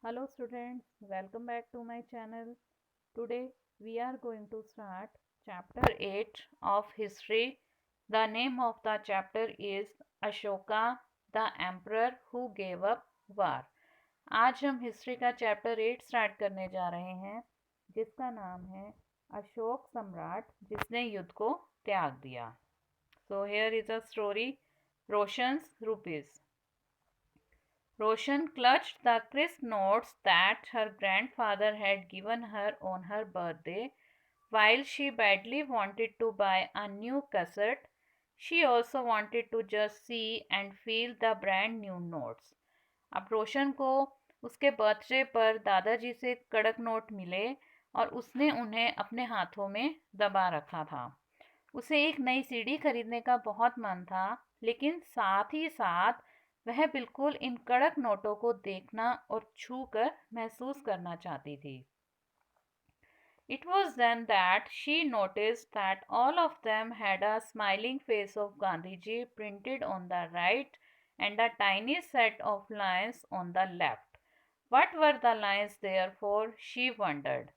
Hello students, welcome back to my channel. Today we are going to start chapter 8 of history. The name of the chapter is Ashoka, the emperor who gave up war. आज हम history का chapter 8 start करने जा रहे हैं जिसका नाम है अशोक सम्राट जिसने युद्ध को त्याग दिया. So here is a story. Roshan's rupees. Roshan clutched the crisp notes that her grandfather had given her on her birthday. While she badly wanted to buy a new cassette, she also wanted to just see and feel the brand new notes. अब रोशन को उसके birthday पर दादाजी से कड़क note मिले और उसने उन्हें अपने हाथों में दबा रखा था. उसे एक नई सीडी खरीदने का बहुत मन था, लेकिन साथ ही साथ वह बिल्कुल इन कड़क नोटों को देखना और छू कर महसूस करना चाहती थी. It was then that she noticed that all of them had a smiling face of Gandhiji printed on the right and a tiny set of lines on the left. What were the lines there for? She wondered.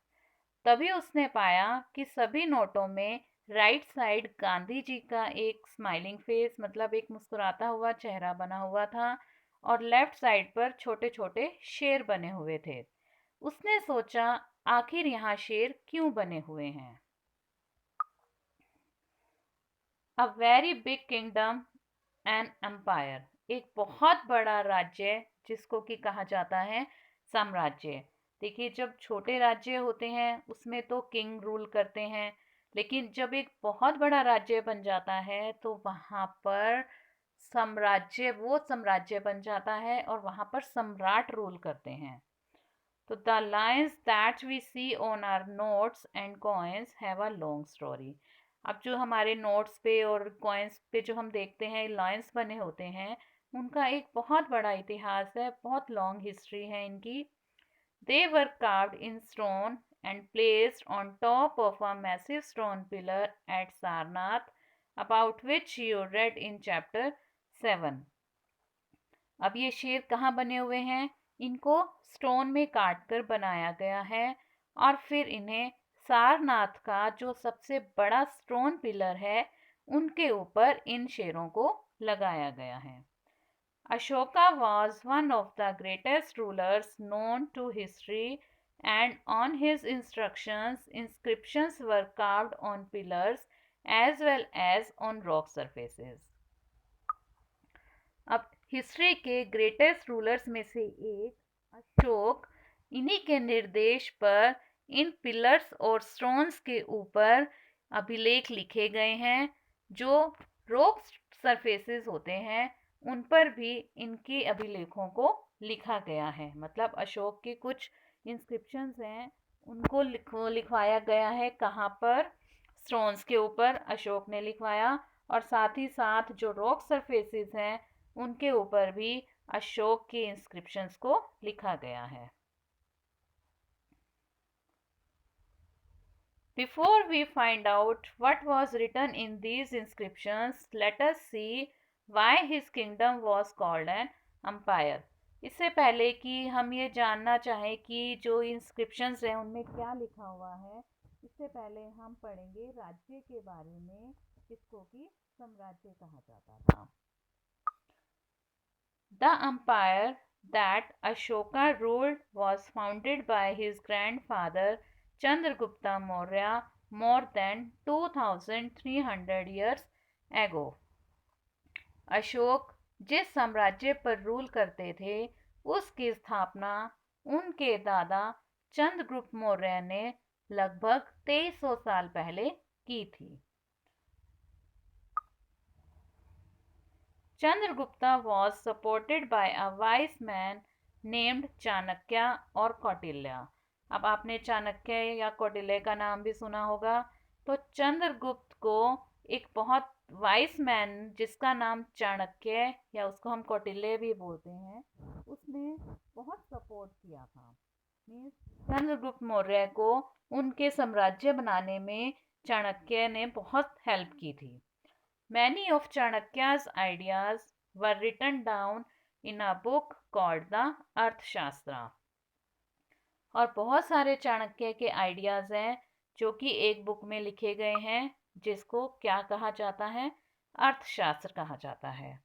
तभी उसने पाया कि सभी नोटों में right side Gandhi ji का एक smiling face मतलब एक मुस्कुराता हुआ चेहरा बना हुआ था और लेफ्ट साइड पर छोटे छोटे शेर बने हुए थे. उसने सोचा, आखिर यहाँ शेर क्यों बने हुए हैं. A very big kingdom and empire. एक बहुत बड़ा राज्य जिसको कि कहा जाता है साम्राज्य. देखिए, जब छोटे राज्य होते हैं उसमें तो किंग रूल करते हैं, लेकिन जब एक बहुत बड़ा राज्य बन जाता है तो वहाँ पर साम्राज्य बन जाता है और वहाँ पर सम्राट रूल करते हैं. तो the lines that we see on our notes and coins have a long story. अब जो हमारे नोट्स पे और कॉइन्स पे जो हम देखते हैं लाइन्स बने होते हैं, उनका एक बहुत बड़ा इतिहास है, बहुत लॉन्ग हिस्ट्री है इनकी. They were carved in stone and placed on top of a massive stone pillar at Sarnath, about which you read in chapter 7. अब ये शेर कहाँ बने हुए हैं? इनको स्टोन में काट कर बनाया गया है और फिर इन्हें सारनाथ का जो सबसे बड़ा स्टोन पिलर है उनके ऊपर इन शेरों को लगाया गया है. Ashoka was one of the greatest rulers known to history, and on his instructions, inscriptions were carved on pillars as well as on rock surfaces. अब हिस्ट्री के ग्रेटेस्ट रूलर्स में से एक अशोक, इन्हीं के निर्देश पर इन पिलर्स और स्टोन्स के ऊपर अभिलेख लिखे गए हैं. जो रॉक सरफेसेस होते हैं उन पर भी इनके अभिलेखों को लिखा गया है. मतलब अशोक के कुछ इंस्क्रिप्शंस हैं उनको लिखवाया गया है. कहाँ पर? स्टोन्स के ऊपर अशोक ने लिखवाया और साथ ही साथ जो रॉक सरफेसेस हैं उनके ऊपर भी अशोक के इंस्क्रिप्शंस को लिखा गया है. Before we find out what was written in these inscriptions, let us see why his kingdom was called an empire. इससे पहले कि हम ये जानना चाहें कि जो इंस्क्रिप्शंस हैं उनमें क्या लिखा हुआ है, इससे पहले हम पढ़ेंगे राज्य के बारे में जिसको कि साम्राज्य कहा जाता था. The empire that Ashoka ruled was founded by his grandfather Chandragupta Maurya more than 2300 years ago. Ashok जिस साम्राज्य पर रूल करते थे उसकी स्थापना उनके दादा चंद्रगुप्त मौर्य ने लगभग 2300 साल पहले की थी. Chandragupta was supported by a wise man named Chanakya और कौटिल्य. अब आपने चाणक्य या कौटिल्य का नाम भी सुना होगा. तो चंद्रगुप्त को एक बहुत वाइस मैन जिसका नाम चाणक्य या उसको हम कौटिल्य भी बोलते हैं, उसने बहुत सपोर्ट किया था. चंद्रगुप्त मौर्य को उनके साम्राज्य बनाने में चाणक्य ने बहुत हेल्प की थी. Many of Chanakya's ideas were written down in a book called the Arthashastra. और बहुत सारे चाणक्य के आइडियाज़ हैं जो कि एक बुक में लिखे गए हैं, जिसको क्या कहा जाता है, अर्थशास्त्र कहा जाता है।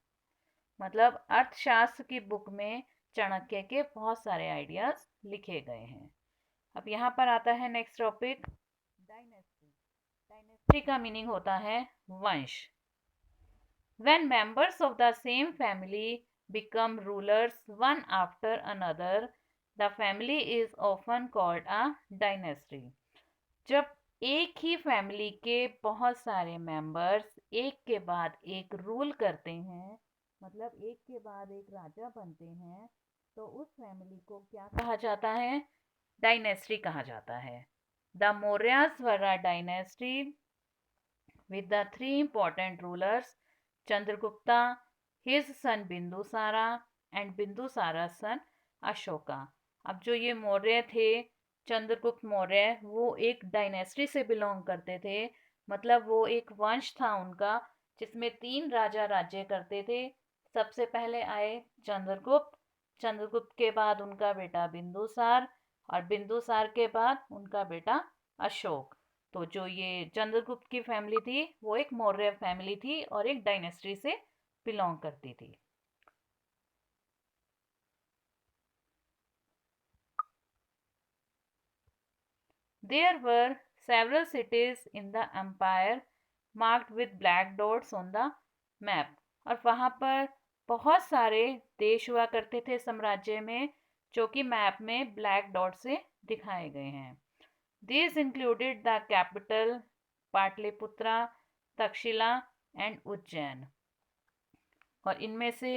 मतलब अर्थशास्त्र की बुक में चाणक्य के बहुत सारे आइडियाज़ लिखे गए हैं। अब यहाँ पर आता है नेक्स्ट टॉपिक, डायनेस्टी। डायनेस्टी का मीनिंग होता है वंश। When members of the same family become rulers one after another, the family is often called a dynasty. जब एक ही फैमिली के बहुत सारे मेंबर्स एक के बाद एक रूल करते हैं, मतलब एक के बाद एक राजा बनते हैं, तो उस फैमिली को क्या कहा जाता है, डायनेस्टी कहा जाता है। The Mauryas were a dynasty with the three important rulers Chandragupta, his son Bindusara and Bindusara's son Ashoka. अब जो ये मौर्य थे, चंद्रगुप्त मौर्य, वो एक डायनेस्टी से बिलोंग करते थे। मतलब वो एक वंश था उनका, जिसमें 3 राजा राज्य करते थे। सबसे पहले आए चंद्रगुप्त, चंद्रगुप्त के बाद उनका बेटा बिंदुसार, और बिंदुसार के बाद उनका बेटा अशोक। तो जो ये चंद्रगुप्त की फैमिली थी वो एक मौर्य फैमिली थी और एक डायनेस्टी से बिलोंग करती थी। There were several cities in the empire marked with black dots on the map। और वहाँ पर बहुत सारे देश हुआ करते थे साम्राज्य में, जो कि मैप में ब्लैक डॉट से दिखाए गए हैं। These included the capital Pataliputra, Taxila and Ujjain. और इनमें से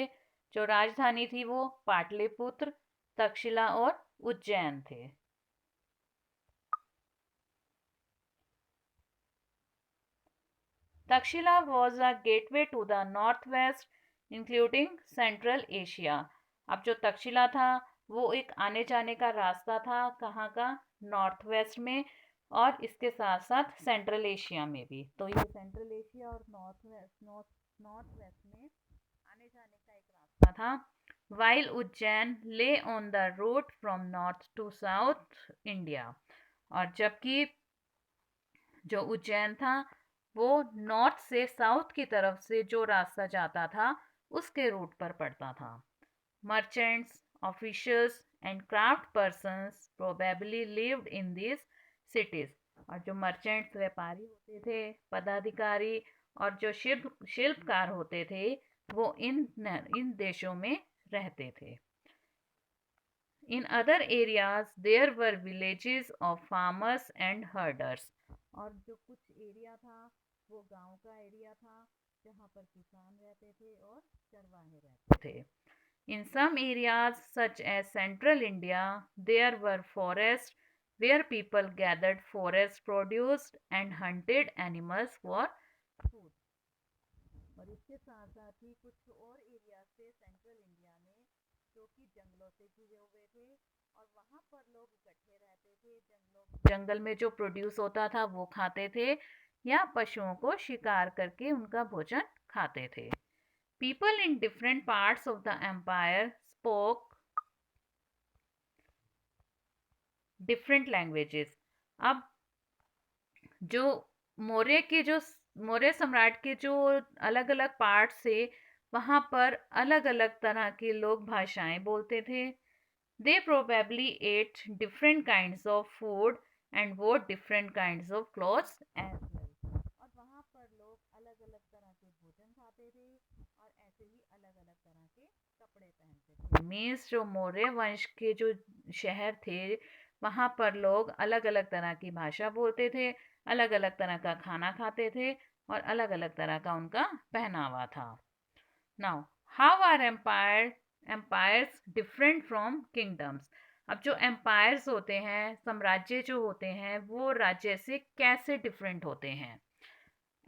जो राजधानी थी वो पाटलिपुत्र, तक्षशिला और उज्जैन थे। Takshashila was a gateway to the northwest including Central Asia। अब जो तक्षशिला था वो एक आने जाने का रास्ता था, कहाँ का, नॉर्थ वेस्ट में, और इसके साथ साथ सेंट्रल एशिया में भी। तो ये सेंट्रल एशिया और नॉर्थ वेस्ट में आने जाने का एक रास्ता था। While Ujjain lay on the road from north to south India. और जबकि जो उज्जैन था वो नॉर्थ से साउथ की तरफ से जो रास्ता जाता था उसके रूट पर पड़ता था। Merchants, officials and craft persons probably lived in this cities. और जो मर्चेंट्स, व्यापारी होते थे, पदाधिकारी और जो शिल्पकार होते थे, वो इन देशों में रहते थे। In other areas there were villages of farmers and herders. और जो कुछ एरिया था वो गांव का एरिया था, जहाँ पर किसान रहते थे और चरवाहे रहते थे। In some areas such as central India there were forest where people gathered forest produce and hunted animals for food। और इसके साथ साथ ही कुछ और एरिया से सेंट्रल इंडिया में जो कि जंगलों से घिरे हुए थे, और वहाँ पर लोग इकट्ठे रहते थे। जंगल में जो प्रोड्यूस होता था वो खाते थे, या पशुओं को शिकार करके उनका भोजन खाते थे। People in different parts of the empire spoke different languages. अब जो मौर्य सम्राट के जो अलग अलग पार्ट से, वहाँ पर अलग अलग तरह के लोग भाषाएं बोलते थे। They probably ate different kinds of food and wore different kinds of clothes as well. और वहाँ पर लोग अलग अलग तरह के भोजन खाते थे और ऐसे ही अलग अलग तरह के कपड़े पहनते थे। मीन्स जो मौर्य वंश के जो शहर थे वहाँ पर लोग अलग अलग तरह की भाषा बोलते थे, अलग अलग तरह का खाना खाते थे और अलग अलग तरह का उनका पहनावा था। Now how are empires different from kingdoms. अब जो एम्पायर्स होते हैं, साम्राज्य जो होते हैं, वो राज्य से कैसे डिफरेंट होते हैं।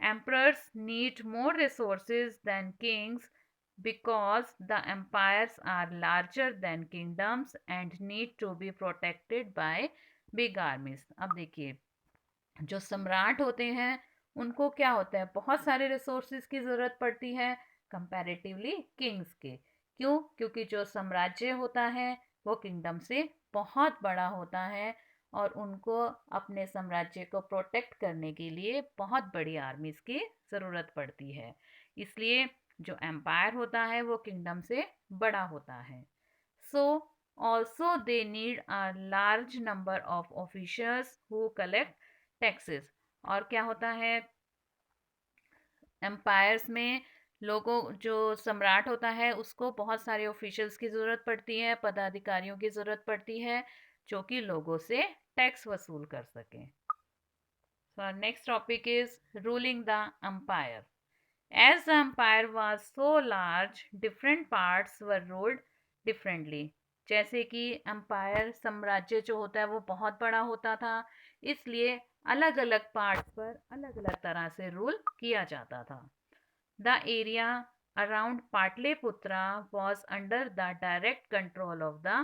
Emperors need more resources than kings because the empires are larger than kingdoms and need to be protected by big armies। अब देखिए, जो सम्राट होते हैं उनको क्या होता है, बहुत सारे रिसोर्सेज की ज़रूरत पड़ती है कंपैरेटिवली किंग्स के। क्यों? क्योंकि जो साम्राज्य होता है वो किंगडम से बहुत बड़ा होता है और उनको अपने साम्राज्य को प्रोटेक्ट करने के लिए बहुत बड़ी आर्मीज की ज़रूरत पड़ती है। इसलिए जो एम्पायर होता है वो किंगडम से बड़ा होता है। So also they need a large number of officers who collect taxes. और क्या होता है, एम्पायर्स में लोगों, जो सम्राट होता है उसको बहुत सारे ऑफिशियल्स की ज़रूरत पड़ती है, पदाधिकारियों की ज़रूरत पड़ती है जो कि लोगों से टैक्स वसूल कर सकें। सो our next topic is ruling the empire. As the empire was so large, different parts were ruled differently. जैसे कि एम्पायर, साम्राज्य जो होता है वो बहुत बड़ा होता था, इसलिए अलग अलग पार्ट्स पर अलग अलग तरह से रूल किया जाता था। The area around Patliputra was under the direct control of the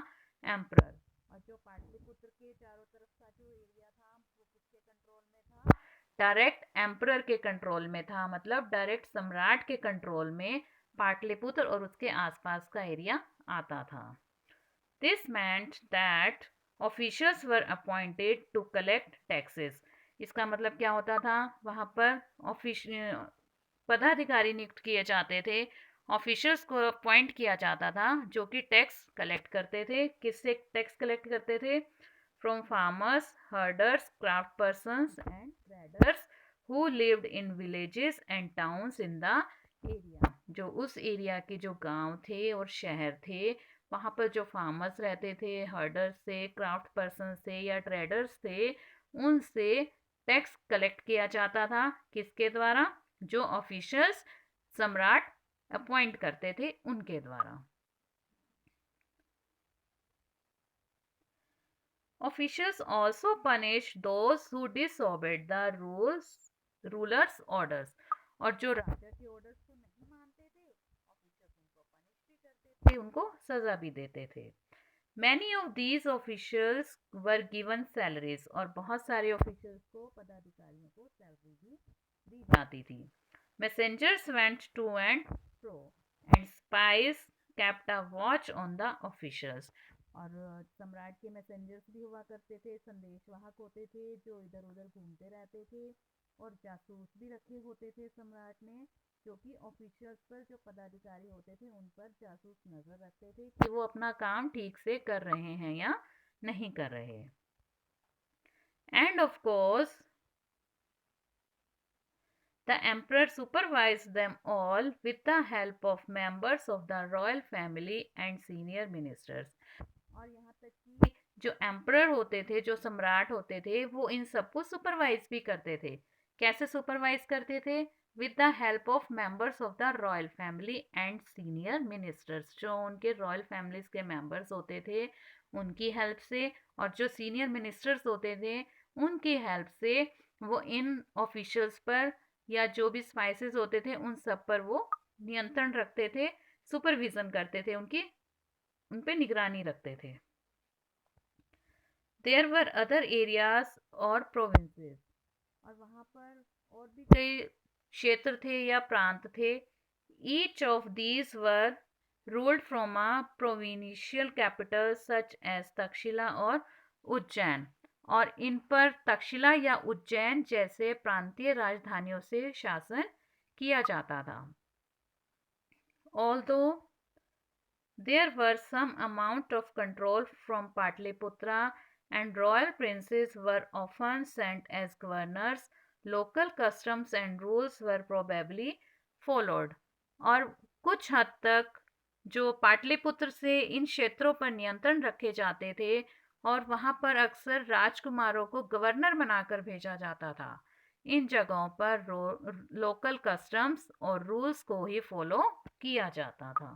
emperor. और जो पाटलिपुत्र के चारों तरफ का जो एरिया था वो किसके कंट्रोल में था? डायरेक्ट एम्परर के कंट्रोल में था, मतलब डायरेक्ट सम्राट के कंट्रोल में पाटलिपुत्र और उसके आसपास का एरिया आता था। This meant that officials were appointed to collect taxes. इसका मतलब क्या होता था, वहाँ पर पदाधिकारी नियुक्त किए जाते थे, ऑफिसर्स को अपॉइंट किया जाता था जो कि टैक्स कलेक्ट करते थे। किससे टैक्स कलेक्ट करते थे? From farmers, herders, craft persons and traders who lived in villages and towns in the area. जो उस एरिया के जो गांव थे और शहर थे, वहाँ पर जो फार्मर्स रहते थे, हर्डर्स थे, क्राफ्ट पर्सन थे या ट्रेडर्स थे, उनसे टैक्स कलेक्ट किया जाता था। किसके द्वारा? जो ऑफिशियल्स सम्राट अपॉइंट करते थे उनके द्वारा। Officials also punish those who disobeyed the rulers orders. और जो राजा के ऑर्डर्स को नहीं मानते थे, ऑफिशियल्स उनको पनिश भी करते थे, उनको सजा भी देते थे। Many of these officials were given salaries. और बहुत सारे ऑफिशियल्स को, पदाधिकारियों को सैलरी भी दी जाती थी। Messengers went to and fro, and spies kept a watch on the officials. और सम्राट के मैसेंजर्स भी हुआ करते थे, संदेशवाहक होते थे जो इधर उधर घूमते रहते थे, और जासूस भी रखे होते थे सम्राट ने, जो कि ऑफिशियल्स पर, जो पदाधिकारी होते थे उन पर जासूस नजर रखते थे कि वो अपना काम ठीक से कर रहे हैं या नहीं कर रहे। End of course the emperor supervised them all with the help of members of the royal family and senior ministers. और यहाँ तक कि जो एम्परर होते थे, जो सम्राट होते थे, वो इन सबको सुपरवाइज भी करते थे। कैसे सुपरवाइज करते थे? With the help of members of the royal family and senior ministers. जो उनके रॉयल फैमिलीज के मेंबर्स होते थे उनकी हेल्प से, और जो सीनियर मिनिस्टर्स होते थे उनकी हेल्प से वो इन ऑफिशियल्स पर या जो भी स्पाइसेस होते थे उन सब पर वो नियंत्रण रखते थे, सुपरविजन करते थे, उन पे निगरानी रखते थे। देयर वर अदर एरियाज और प्रोविंसेस। और वहाँ पर और भी कई क्षेत्र थे या प्रांत थे। Each of these were ruled from a provincial capital such as Taxila और उज्जैन। और इन पर तक्षशिला या उज्जैन जैसे प्रांतीय राजधानियों से शासन किया जाता था। Although there were some amount of control from Patliputra and royal princes were often sent as governors, local customs and rules were probably followed. और कुछ हद तक जो पाटलिपुत्र से इन क्षेत्रों पर नियंत्रण रखे जाते थे और वहाँ पर अक्सर राजकुमारों को गवर्नर बनाकर भेजा जाता था। इन जगहों पर लोकल कस्टम्स और रूल्स को ही फॉलो किया जाता था।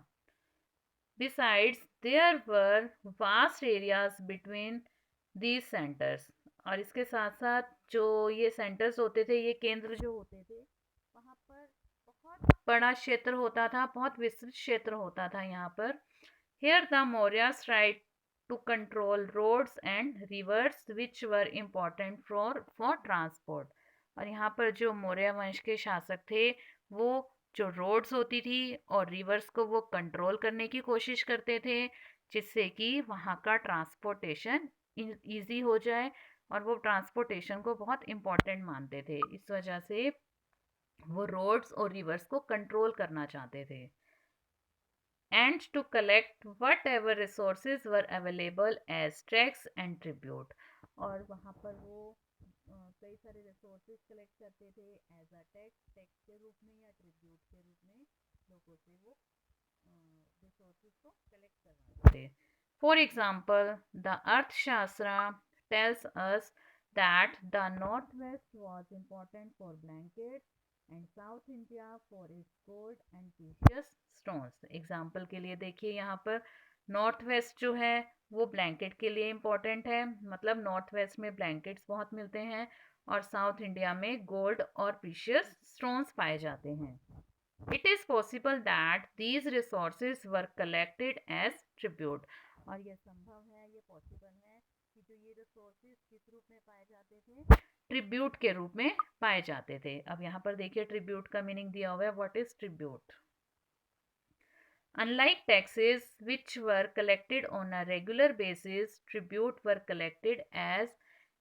Besides, there were vast areas between these centers. और इसके साथ साथ जो ये सेंटर्स होते थे, ये केंद्र जो होते थे, वहाँ पर बहुत बड़ा क्षेत्र होता था, बहुत विस्तृत क्षेत्र होता था यहाँ पर। Here the Mauryas tried to control roads and rivers which were important for transport. और यहाँ पर जो मौर्य वंश के शासक थे वो जो रोड्स होती थी और रिवर्स को वो कंट्रोल करने की कोशिश करते थे, जिससे कि वहाँ का ट्रांसपोर्टेशन ईजी हो जाए, और वो ट्रांसपोर्टेशन को बहुत इम्पोर्टेंट मानते थे। इस वजह से वो रोड्स और रिवर्स को कंट्रोल करना चाहते थे। And to collect whatever resources were available as tax and tribute. और वहाँ पर वो कई सारे रिसोर्सेज कलेक्ट करते थे एज अ टैक्स, टैक्स के रूप में या ट्रिब्यूट के रूप में लोगों से वो रिसोर्सेज को कलेक्ट करवाते थे। फॉर एग्जाम्पल, द अर्थशास्त्र tells us that the northwest was important for blankets and South India for its gold and precious stones। Example के लिए देखिए यहाँ पर नॉर्थ वेस्ट जो है वो ब्लैंकेट के लिए इम्पोर्टेंट है, मतलब नॉर्थ वेस्ट में ब्लैंकेट्स बहुत मिलते हैं, और साउथ इंडिया में गोल्ड और प्रीशियस स्टोन्स पाए जाते हैं। It is possible that these resources were collected as tribute। और यह संभव है, ये पॉसिबल है कि जो ये रिसोर्सेज किस रूप में पाए जाते थे, ट्रिब्यूट के रूप में पाए जाते थे। अब यहाँ पर देखिए ट्रिब्यूट का मीनिंग दिया हुआ है, what is tribute. Unlike taxes which were collected on a regular basis, tribute were collected as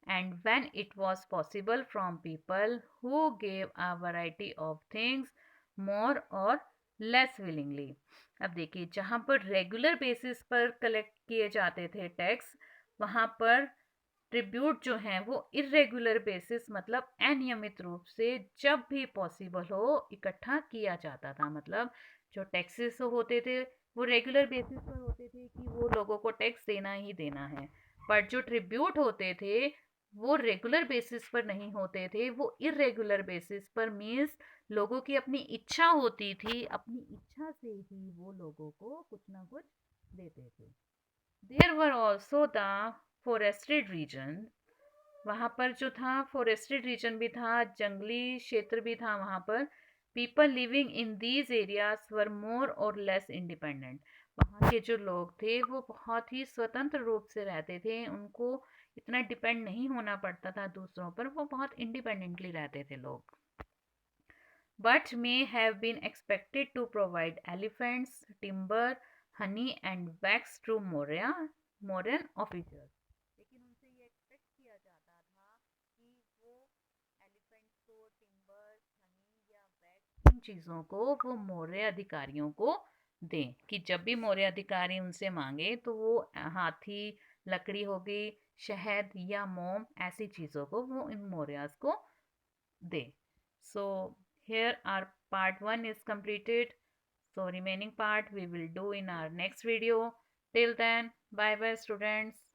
and when it was possible from people who gave a variety of things more or less willingly। अब देखिए जहाँ पर regular basis पर collect किए जाते थे tax, वहाँ पर ट्रिब्यूट जो है वो इरेगुलर बेसिस मतलब अनियमित रूप से जब भी पॉसिबल हो इकट्ठा किया जाता था। मतलब जो टैक्सेस होते थे वो रेगुलर बेसिस पर होते थे कि वो लोगों को टैक्स देना ही देना है, बट जो ट्रिब्यूट होते थे वो रेगुलर बेसिस पर नहीं होते थे, वो इरेगुलर बेसिस पर, मीन्स लोगों की अपनी इच्छा होती थी, अपनी इच्छा से ही वो लोगों को कुछ ना कुछ देते थे। There were also the forested region. वहाँ पर जो था फॉरेस्टेड रीजन भी था, जंगली क्षेत्र भी था। वहाँ पर people living in these areas were more or less independent. वहाँ के जो लोग थे वो बहुत ही स्वतंत्र रूप से रहते थे, उनको इतना डिपेंड नहीं होना पड़ता था दूसरों पर, वो बहुत इंडिपेंडेंटली रहते थे लोग। But may have been expected to provide elephants, timber, honey and wax to Mauryan officials। लेकिन उनसे ये एक्सपेक्ट किया जाता था कि वो एलिफेंट्स को, टिम्बर, हनी या वैक्स, इन चीज़ों को वो मौर्य अधिकारियों को दें, कि जब भी मौर्य अधिकारी उनसे मांगे तो वो हाथी, लकड़ी हो गई, शहद या मोम, ऐसी चीज़ों को वो इन मौर्यास को दे। So here our part 1 is completed. So remaining part we will do in our next video. Till then, bye bye students.